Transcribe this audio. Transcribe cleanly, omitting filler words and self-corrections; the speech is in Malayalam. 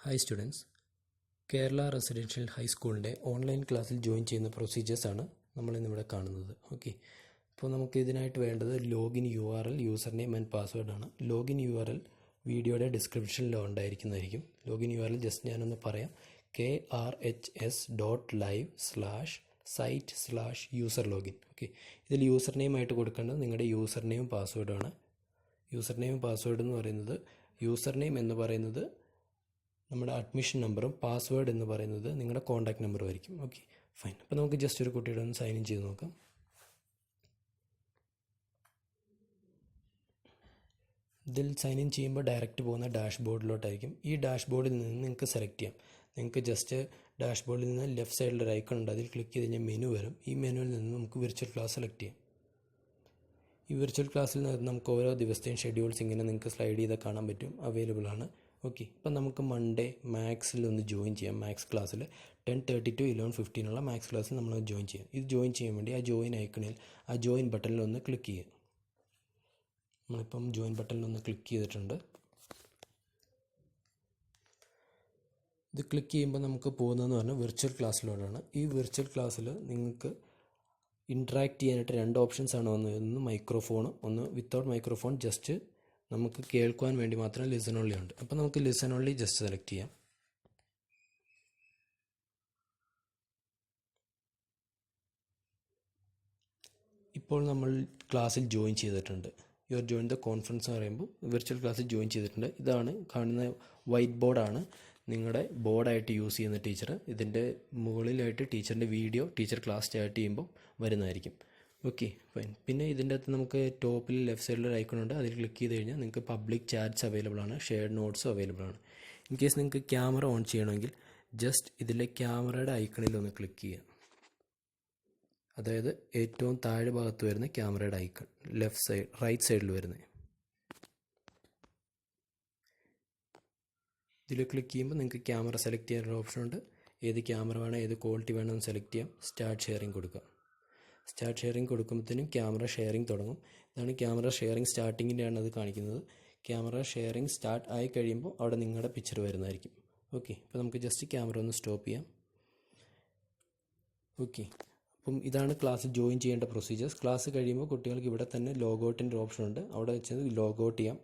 Hi students, കേരള റെസിഡൻഷ്യൽ ഹൈസ്കൂളിൻ്റെ ഓൺലൈൻ ക്ലാസ്സിൽ ജോയിൻ ചെയ്യുന്ന പ്രൊസീജിയേഴ്സാണ് നമ്മളിന്നിവിടെ കാണുന്നത്. ഓക്കെ, അപ്പോൾ നമുക്ക് ഇതിനായിട്ട് വേണ്ടത് login URL, user name and പാസ്വേഡാണ്. ലോഗിൻ URL വീഡിയോയുടെ ഡിസ്ക്രിപ്ഷനിൽ ഉണ്ടായിരിക്കുന്നതായിരിക്കും. ലോഗിൻ URL ജസ്റ്റ് ഞാനൊന്ന് പറയാം. KRHS.live/site/user login. ഓക്കെ, ഇതിൽ യൂസർ നെയിം ആയിട്ട് കൊടുക്കേണ്ടത് നിങ്ങളുടെ യൂസർ നെയിം പാസ്വേഡാണ്. യൂസർ നെയിം പാസ്വേഡ് എന്ന് പറയുന്നത്, യൂസർ നെയിം എന്ന് പറയുന്നത് നമ്മുടെ അഡ്മിഷൻ നമ്പറും പാസ്വേഡ് എന്ന് പറയുന്നത് നിങ്ങളുടെ കോൺടാക്ട് നമ്പറും ആയിരിക്കും. Okay, fine. അപ്പോൾ നമുക്ക് ജസ്റ്റ് ഒരു കുട്ടിയുടെ ഒന്ന് സൈൻ ഇൻ ചെയ്ത് നോക്കാം. ഇതിൽ സൈൻ ഇൻ ചെയ്യുമ്പോൾ ഡയറക്റ്റ് പോകുന്ന ഡാഷ്ബോർഡിലോട്ടായിരിക്കും. ഈ ഡാഷ്ബോർഡിൽ നിന്ന് നിങ്ങൾക്ക് സെലക്ട് ചെയ്യാം. നിങ്ങൾക്ക് ജസ്റ്റ് ഡാഷ്ബോർഡിൽ നിന്ന് ലെഫ്റ്റ് സൈഡിൽ ഒരു ഐക്കൺ ഉണ്ട്, അതിൽ ക്ലിക്ക് ചെയ്ത് കഴിഞ്ഞാൽ മെനു വരും. ഈ മെനുവിൽ നിന്ന് നമുക്ക് വിർച്വൽ ക്ലാസ് സെലക്ട് ചെയ്യാം. ഈ വിർച്വൽ ക്ലാസ്സിൽ നിന്ന് നമുക്ക് ഓരോ ദിവസത്തെയും ഷെഡ്യൂൾസ് ഇങ്ങനെ നിങ്ങൾക്ക് സ്ലൈഡ് ചെയ്താൽ കാണാൻ പറ്റും, അവൈലബിൾ ആണ്. ഓക്കെ, ഇപ്പം നമുക്ക് മൺഡേ മാത്സിൽ ഒന്ന് ജോയിൻ ചെയ്യാം. മാത്സ് ക്ലാസ്സിൽ 10:30 to 11:15 മാത്സ് ക്ലാസ്സിൽ നമ്മൾ ജോയിൻ ചെയ്യാം. ഇത് ജോയിൻ ചെയ്യാൻ വേണ്ടി ആ ജോയിൻ ഐക്കണിൽ, ആ ജോയിൻ ബട്ടണിൽ ഒന്ന് ക്ലിക്ക് ചെയ്യുക. നമ്മളിപ്പം ജോയിൻ ബട്ടണിൽ ഒന്ന് ക്ലിക്ക് ചെയ്തിട്ടുണ്ട്. ഇത് ക്ലിക്ക് ചെയ്യുമ്പോൾ നമുക്ക് പോകുന്നതെന്ന് പറഞ്ഞാൽ വിർച്വൽ ക്ലാസ്സിലോട്ടാണ്. ഈ വിർച്വൽ ക്ലാസ്സിൽ നിങ്ങൾക്ക് ഇൻട്രാക്ട് ചെയ്യാനായിട്ട് രണ്ട് ഓപ്ഷൻസ് ആണ് വന്നത്. ഒന്ന് മൈക്രോഫോൺ, ഒന്ന് വിത്തൗട്ട് മൈക്രോഫോൺ, ജസ്റ്റ് നമുക്ക് കേൾക്കുവാൻ വേണ്ടി മാത്രം ലിസൺ ഓൺലി ഉണ്ട്. അപ്പോൾ നമുക്ക് ലിസൺ ഓൺലി ജസ്റ്റ് സെലക്ട് ചെയ്യാം. ഇപ്പോൾ നമ്മൾ ക്ലാസ്സിൽ ജോയിൻ ചെയ്തിട്ടുണ്ട്. You are join the conference എന്ന് പറയുമ്പോൾ വിർച്വൽ ക്ലാസ്സിൽ ജോയിൻ ചെയ്തിട്ടുണ്ട്. ഇതാണ് കാണുന്ന വൈറ്റ് ബോർഡാണ് നിങ്ങളുടെ ബോർഡായിട്ട് യൂസ് ചെയ്യുന്ന ടീച്ചർ. ഇതിൻ്റെ മുകളിലായിട്ട് ടീച്ചറിൻ്റെ വീഡിയോ ടീച്ചർ ക്ലാസ് സ്റ്റാർട്ട് ചെയ്യുമ്പോൾ വരുന്നതായിരിക്കും. Okay, fine. പിന്നെ ഇതിൻ്റെ അകത്ത് നമുക്ക് ടോപ്പിൽ ലെഫ്റ്റ് സൈഡിൽ ഒരു ഐക്കൺ ഉണ്ട്, അതിൽ ക്ലിക്ക് ചെയ്ത് കഴിഞ്ഞാൽ നിങ്ങൾക്ക് പബ്ലിക് ചാറ്റ്സ് അവൈലബിൾ ആണ്, ഷെയർഡ് നോട്ട്സും അവൈലബിൾ ആണ്. ഇൻ കേസ് നിങ്ങൾക്ക് ക്യാമറ ഓൺ ചെയ്യണമെങ്കിൽ ജസ്റ്റ് ഇതിലെ ക്യാമറയുടെ ഐക്കണിൽ ഒന്ന് ക്ലിക്ക് ചെയ്യുക. അതായത് ഏറ്റവും താഴെ ഭാഗത്ത് വരുന്ന ക്യാമറയുടെ ഐക്കൺ, ലെഫ്റ്റ് സൈഡ് റൈറ്റ് സൈഡിൽ വരുന്നത്. ഇതിൽ ക്ലിക്ക് ചെയ്യുമ്പോൾ നിങ്ങൾക്ക് ക്യാമറ സെലക്ട് ചെയ്യാനുള്ള ഓപ്ഷൻ ഉണ്ട്. ഏത് ക്യാമറ വേണം, ഏത് ക്വാളിറ്റി വേണമെന്ന് സെലക്ട് ചെയ്യാം. സ്റ്റാർട്ട് ഷെയറിംഗ് കൊടുക്കുക. സ്റ്റാർട്ട് ഷെയറിംഗ് കൊടുക്കുമ്പോഴത്തേനും ക്യാമറ ഷെയറിംഗ് തുടങ്ങും. ഇതാണ് ക്യാമറ ഷെയറിംഗ് സ്റ്റാർട്ടിങ്ങിൻ്റെയാണ് അത് കാണിക്കുന്നത്. ക്യാമറ ഷെയറിംഗ് സ്റ്റാർട്ട് ആയി കഴിയുമ്പോൾ അവിടെ നിങ്ങളുടെ പിക്ചർ വരുന്നതായിരിക്കും. ഓക്കെ, അപ്പോൾ നമുക്ക് ജസ്റ്റ് ക്യാമറ ഒന്ന് സ്റ്റോപ്പ് ചെയ്യാം. ഓക്കെ, അപ്പം ഇതാണ് ക്ലാസ്സിൽ ജോയിൻ ചെയ്യേണ്ട പ്രൊസീജിയേഴ്സ്. ക്ലാസ് കഴിയുമ്പോൾ കുട്ടികൾക്ക് ഇവിടെ തന്നെ ലോഗ് ഔട്ടിൻ്റെ ഓപ്ഷൻ ഉണ്ട്, അവിടെ വെച്ച് ലോഗ് ഔട്ട് ചെയ്യാം.